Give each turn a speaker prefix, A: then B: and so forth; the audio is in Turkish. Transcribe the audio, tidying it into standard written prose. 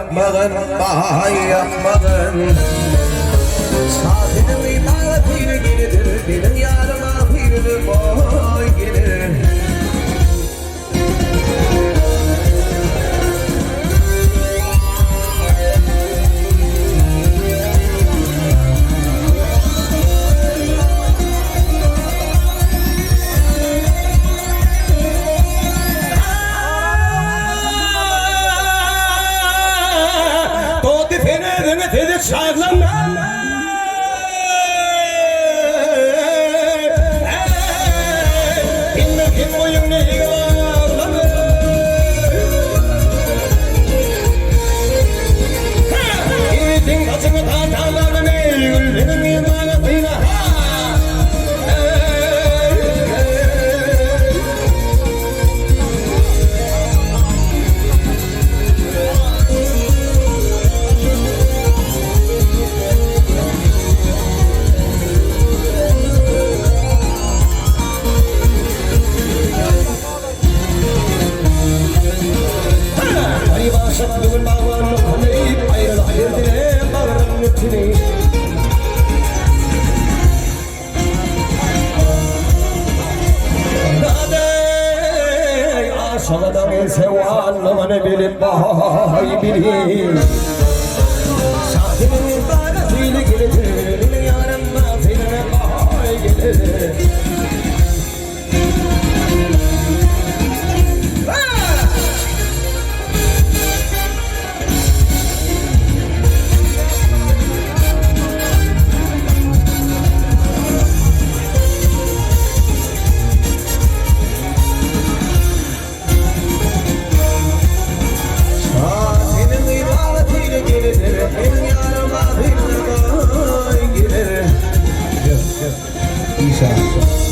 A: yapmadın, bahay yapmadın. Saatinin ibadetiyle gelir, benim yarım ahirdir boy gelir.
B: Şahlanma bilmem kim oyun ne yığılanma İyitin kaçını tahtalarını gül benim imanatıyla Şaklımın bağlarını kanayıp ayrıl ayrıldire bağırın ötünü Nadey aşağıdan sevanlamanı bilip bahay bilir Şahinin bağırtıyla gelir yarın nazirine bahay gelir İnşallah.